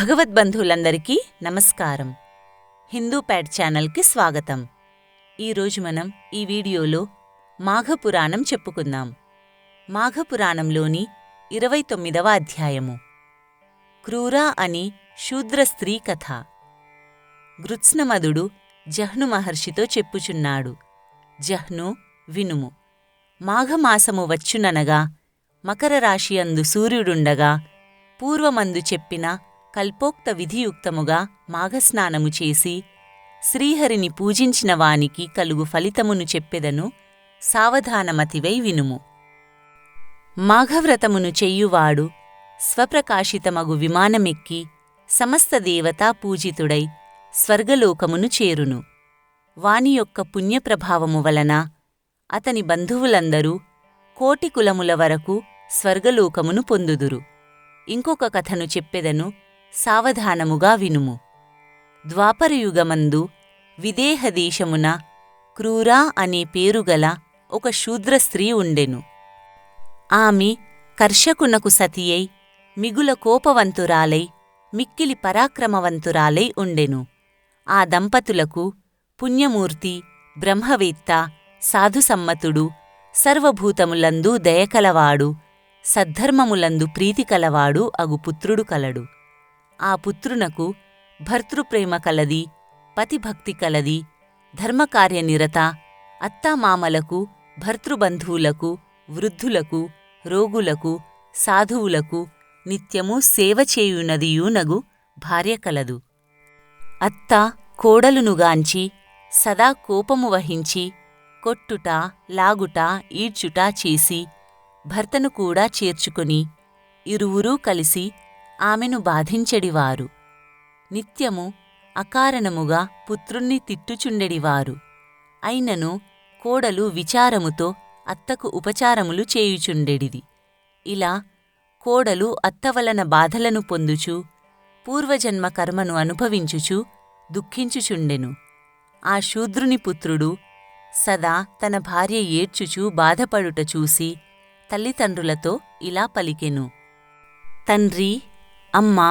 భగవద్బంధువులందరికీ నమస్కారం. హిందూ ప్యాడ్ ఛానల్కి స్వాగతం. ఈరోజు మనం ఈ వీడియోలో మాఘపురాణం చెప్పుకుందాం. మాఘపురాణంలోని 29వ అధ్యాయము క్రూరా అని శూద్ర స్త్రీ కథ. గృత్స్నమదుడు జహ్ను మహర్షితో చెప్పుచున్నాడు. జహ్ను, వినుము. మాఘమాసము వచ్చుననగా మకర రాశియందు సూర్యుడుండగా పూర్వమందు చెప్పిన కల్పోక్త విధియుక్తముగా మాఘస్నానము చేసి శ్రీహరిని పూజించిన వానికి కలుగు ఫలితమును చెప్పెదను, సావధానమతివై వినుము. మాఘవ్రతమును చెయ్యువాడు స్వప్రకాశితమగు విమానమెక్కి సమస్త దేవతా పూజితుడై స్వర్గలోకమును చేరును. వాని యొక్క పుణ్యప్రభావము వలన అతని బంధువులందరూ కోటి కులముల వరకు స్వర్గలోకమును పొందుదురు. ఇంకొక కథను చెప్పెదను, సావధానముగా వినుము. ద్వాపరయుగమందు విదేహదేశమున క్రూరా అనే పేరుగల ఒక శూద్ర స్త్రీ ఉండెను. ఆమె కర్షకునకు సతియై మిగుల కోపవంతురాలై మిక్కిలి పరాక్రమవంతురాలై ఉండెను. ఆ దంపతులకు పుణ్యమూర్తి, బ్రహ్మవేత్త, సాధుసమ్మతుడు, సర్వభూతములందు దయకలవాడు, సద్ధర్మములందు ప్రీతికలవాడు అగు పుత్రుడు కలడు. ఆ పుత్రునకు భర్తృప్రేమ కలది, పతిభక్తి కలది, ధర్మకార్యనిరత, అత్తామామలకు, భర్తృబంధువులకు, వృద్ధులకు, రోగులకు, సాధువులకు నిత్యము సేవ చేయునదియునగు భార్య కలదు. అత్త కోడలునుగాంచి సదా కోపము వహించి కొట్టుట, లాగుట, ఈడ్చుట చేసి భర్తను కూడా చేర్చుకొని ఇరువురూ కలిసి ఆమెను బాధించెడివారు. నిత్యము అకారణముగా పుత్రుణ్ణి తిట్టుచుండెడివారు. అయినను కోడలు విచారముతో అత్తకు ఉపచారములు చేయుచుండెడిది. ఇలా కోడలు అత్తవలన బాధలను పొందుచు పూర్వజన్మ కర్మను అనుభవించుచు దుఃఖించుచుండెను. ఆ శూద్రుని పుత్రుడు సదా తన భార్య ఏడ్చుచూ బాధపడుట చూసి తల్లిదండ్రులతో ఇలా పలికెను: తండ్రి, అమ్మా,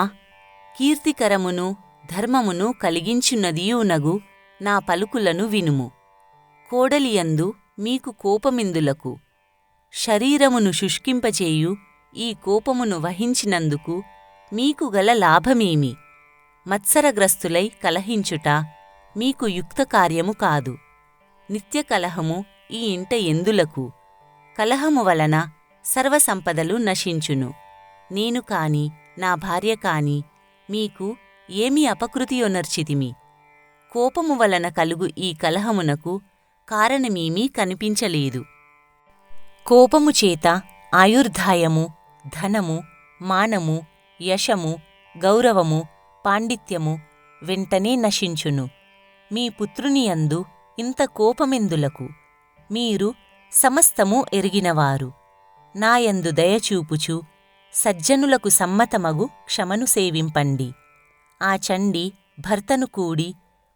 కీర్తికరమును ధర్మమును కలిగించున్నదియునగు నా పలుకులను వినుము. కోడలియందు మీకు కోపమిందులకు, శరీరమును శుష్కింపచేయు ఈ కోపమును వహించినందుకు మీకు గల లాభమేమి? మత్సరగ్రస్తులై కలహించుట మీకు యుక్తకార్యము కాదు. నిత్యకలహము ఈ ఇంట ఎందులకు? కలహము వలన సర్వసంపదలు నశించును. నేను కాని నా భార్య కాని మీకు ఏమి అపకృతియొనర్చితిమి? కోపము వలన కలుగు ఈ కలహమునకు కారణమేమీ కనిపించలేదు. కోపము చేత ఆయుర్దాయము, ధనము, మానము, యశము, గౌరవము, పాండిత్యము వెంటనే నశించును. మీ పుత్రునియందు ఇంత కోపమెందులకు? మీరు సమస్తము ఎరిగినవారు. నాయందు దయచూపుచు సజ్జనులకు సమ్మతమగు క్షమను సేవింపండి. ఆ చండి భర్తను కూడి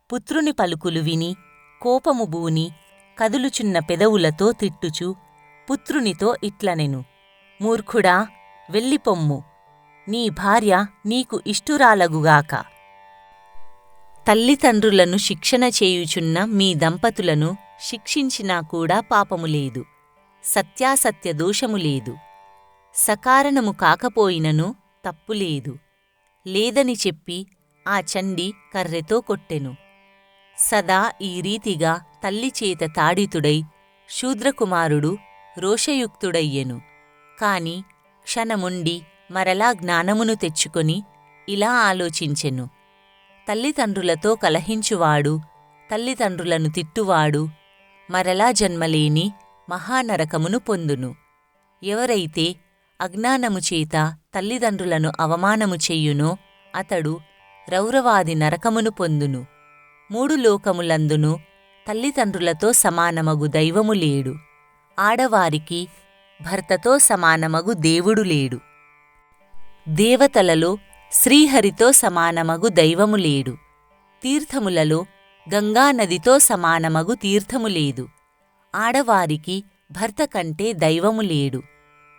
పుత్రుని పలుకులు విని కోపము బూని కదులుచున్న పెదవులతో తిట్టుచు పుత్రునితో ఇట్లనెను: మూర్ఖుడా, వెళ్ళిపొమ్ము. నీ భార్య నీకు ఇష్టురాలగుగాక. తల్లిదండ్రులను శిక్షణ చేయుచున్న మీ దంపతులను శిక్షించినా కూడా పాపము లేదు, సత్యాసత్య దోషము లేదు. సకారణము కాకపోయినను తప్పులేదు. లేదని చెప్పి ఆ చండి కర్రెతో కొట్టెను. సదా ఈ రీతిగా తల్లిచేత తాడితుడై శూద్రకుమారుడు రోషయుక్తుడయ్యెను. కాని క్షణముండి మరలా జ్ఞానమును తెచ్చుకొని ఇలా ఆలోచించెను: తల్లిదండ్రులతో కలహించువాడు, తల్లిదండ్రులను తిట్టువాడు మరలా జన్మలేని మహానరకమును పొందును. ఎవరైతే అజ్ఞానము చేత తల్లిదండ్రులను అవమానము చెయ్యునో అతడు రౌరవాది నరకమును పొందును. 3 లోకములందును తల్లిదండ్రులతో సమానమగు దైవము లేడు. ఆడవారికి భర్తతో సమానమగు దేవుడు లేడు. దేవతలలో శ్రీహరితో సమానమగు దైవము లేడు. తీర్థములలో గంగానదితో సమానమగు తీర్థము లేదు. ఆడవారికి భర్త కంటే దైవము లేడు.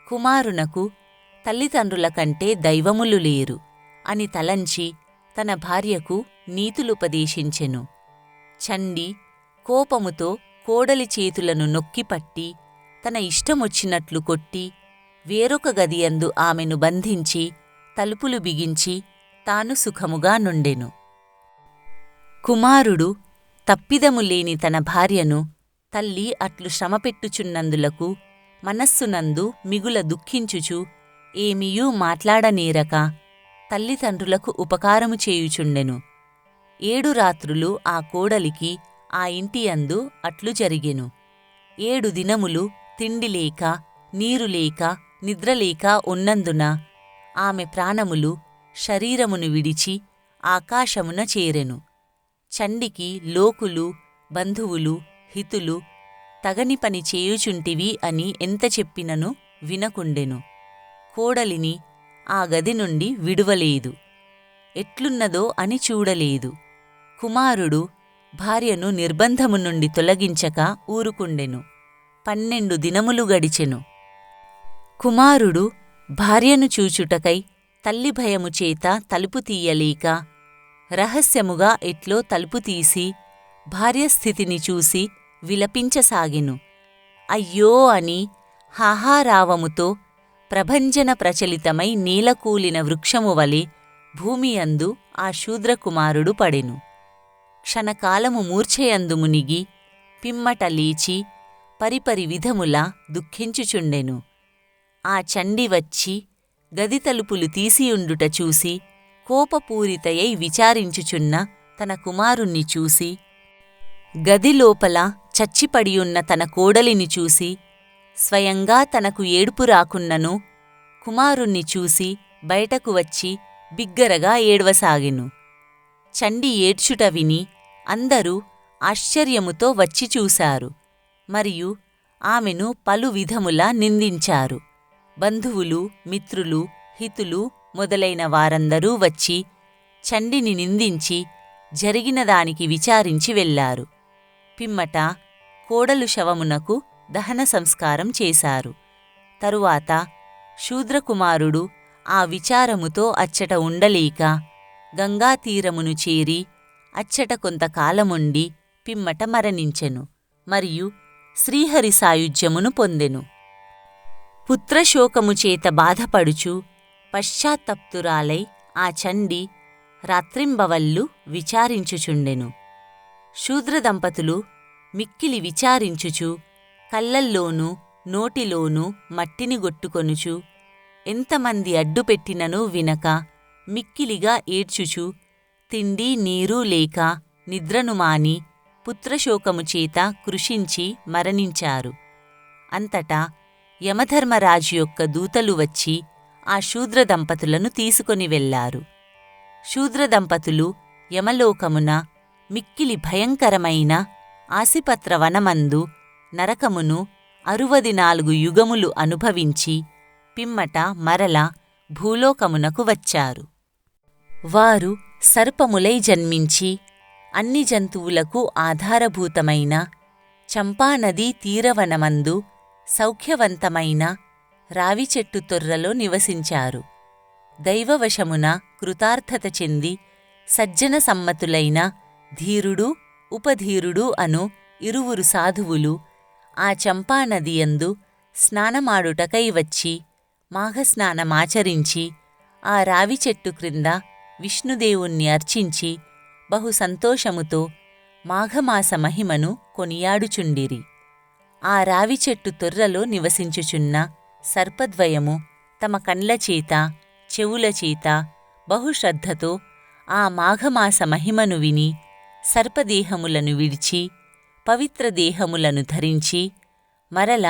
కుమారునకు తల్లిదండ్రుల కంటే దైవములు లేరు. అని తలంచి తన భార్యకు నీతులుపదేశించెను. చండి కోపముతో కోడలి చేతులను నొక్కిపట్టి తన ఇష్టమొచ్చినట్లు కొట్టి వేరొక గదియందు ఆమెను బంధించి తలుపులు బిగించి తాను సుఖముగా నుండెను. కుమారుడు తప్పిదము లేని తన భార్యను తల్లి అట్లు శ్రమపెట్టుచున్నందులకు మనస్సునందు మిగుల దుఃఖించుచు ఏమియూ మాట్లాడనేరక తల్లిదండ్రులకు ఉపకారము చేయుచుండెను. 7 రాత్రులు ఆ కోడలికి ఆ ఇంటియందు అట్లు జరిగెను. 7 దినములు తిండిలేక నీరులేక నిద్రలేక ఉన్నందున ఆమె ప్రాణములు శరీరమును విడిచి ఆకాశమున చేరెను. చండికి లోకులు బంధువులు హితులు తగని పని చేయుచుంటివి అని ఎంత చెప్పినను వినకుండెను. కోడలిని ఆ గది నుండి విడువలేదు. ఎట్లున్నదో అని చూడలేదు. కుమారుడు భార్యను నిర్బంధము నుండి తొలగించక ఊరుకుండెను. 12 దినములు గడిచెను. కుమారుడు భార్యను చూచుటకై తల్లి భయము చేత తలుపు తీయలేక రహస్యముగా ఎట్లో తలుపు తీసి భార్య స్థితిని చూసి విలపించసాగెను. అయ్యో అని హాహారావముతో ప్రభంజన ప్రచలితమై నేలకూలిన వృక్షము వలె భూమియందు ఆ శూద్రకుమారుడు పడెను. క్షణకాలము మూర్ఛయందు మునిగి పిమ్మట లేచి పరిపరి విధములా దుఃఖించుచుండెను. ఆ చండి వచ్చి గది తలుపులు తీసియుండుట చూసి కోపపూరితయై విచారించుచున్న తన కుమారుణ్ణి చూసి గదిలోపల చచ్చిపడియున్న తన కోడలిని చూసి స్వయంగా తనకు ఏడుపు రాకున్నను కుమారుణ్ణి చూసి బయటకు వచ్చి బిగ్గరగా ఏడ్వసాగెను. చండి ఏడ్చుట విని అందరూ ఆశ్చర్యముతో వచ్చి చూశారు. మరియు ఆమెను పలు విధములా నిందించారు. బంధువులు మిత్రులు హితులు మొదలైన వారందరూ వచ్చి చండిని నిందించి జరిగినదానికి విచారించి వెళ్లారు. పిమ్మట కోడలు శవమునకు దహన సంస్కారం చేశారు. తరువాత శూద్రకుమారుడు ఆ విచారముతో అచ్చట ఉండలేక గంగాతీరమును చేరి అచ్చట కొంతకాలముండి పిమ్మట మరణించెను. మరియు శ్రీహరి సాయుజ్యమును పొందెను. పుత్రశోకము చేత బాధపడుచు పశ్చాత్తప్తురాలై ఆ చండి రాత్రింబవళ్ళు విచారించుచుండెను. శూద్రదంపతులు మిక్కిలి విచారించుచు కళ్ళల్లోనూ నోటిలోనూ మట్టిని గొట్టుకొనుచు ఎంతమంది అడ్డుపెట్టిననూ వినక మిక్కిలిగా ఏడ్చుచు తిండి నీరు లేక నిద్రను మాని పుత్రశోకము చేత కృశించి మరణించారు. అంతటా యమధర్మరాజు యొక్క దూతలు వచ్చి ఆ శూద్రదంపతులను తీసుకొని వెళ్లారు. శూద్రదంపతులు యమలోకమున మిక్కిలి భయంకరమైన ఆసిపత్ర వనమందు నరకమును 64 యుగములు అనుభవించి పిమ్మట మరల భూలోకమునకు వచ్చారు. వారు సర్పములై జన్మించి అన్ని జంతువులకు ఆధారభూతమైన చంపానదీ తీరవనమందు సౌఖ్యవంతమైన రావిచెట్టు తొర్రలో నివసించారు. దైవవశమున కృతార్థత చెంది సజ్జన సమ్మతులైన ధీరుడు ఉపధీరుడు అను 2 సాధువులు ఆ చంపానదియందు స్నానమాడుటకై వచ్చి మాఘస్నానమాచరించి ఆ రావిచెట్టు క్రింద విష్ణుదేవుణ్ణి అర్చించి బహు సంతోషముతో మాఘమాస మహిమను కొనియాడుచుండిరి. ఆ రావిచెట్టు తొర్రలో నివసించుచున్న సర్పద్వయము తమ కండ్లచేత చెవులచేత బహుశ్రద్ధతో ఆ మాఘమాస మహిమను విని సర్పదేహములను విడిచి పవిత్రదేహములను ధరించి మరల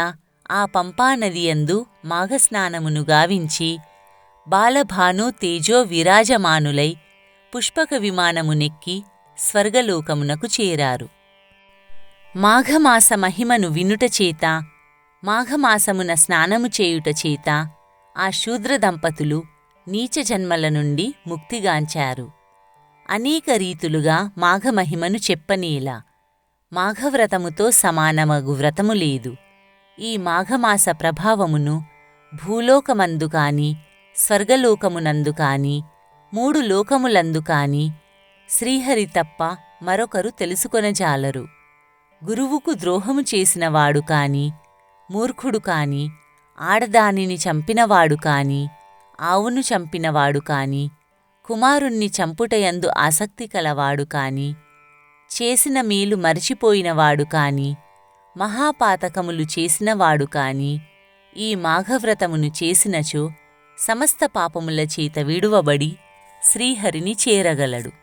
ఆ పంపానదియందు మాఘస్నానమును గావించి బాలభాను తేజో విరాజమానులై పుష్పక విమానమునెక్కి స్వర్గలోకమునకు చేరారు. మాఘమాస మహిమను వినుటచేత మాఘమాసమున స్నానము చేయుటచేత ఆ శూద్రదంపతులు నీచజన్మల నుండి ముక్తిగాంచారు. అనేక రీతులుగా మాఘమహిమను చెప్పనేలా. మాఘవ్రతముతో సమానమగు వ్రతము లేదు. ఈ మాఘమాస ప్రభావమును భూలోకమందు కాని స్వర్గలోకమునందు కాని మూడు లోకములందు కాని శ్రీహరి తప్ప మరొకరు తెలుసుకొనజాలరు. గురువుకు ద్రోహము చేసినవాడు కాని, మూర్ఖుడు కాని, ఆడదానిని చంపినవాడు కాని, ఆవును చంపినవాడు కాని, కుమారుణ్ణి చంపుటయందు ఆసక్తి కలవాడు కాని, చేసిన మేలు మరచిపోయినవాడు కాని, మహాపాతకములు చేసినవాడు కాని, ఈ మాఘవ్రతమును చేసినచో సమస్త పాపముల చేత విడువబడి శ్రీహరిని చేరగలడు.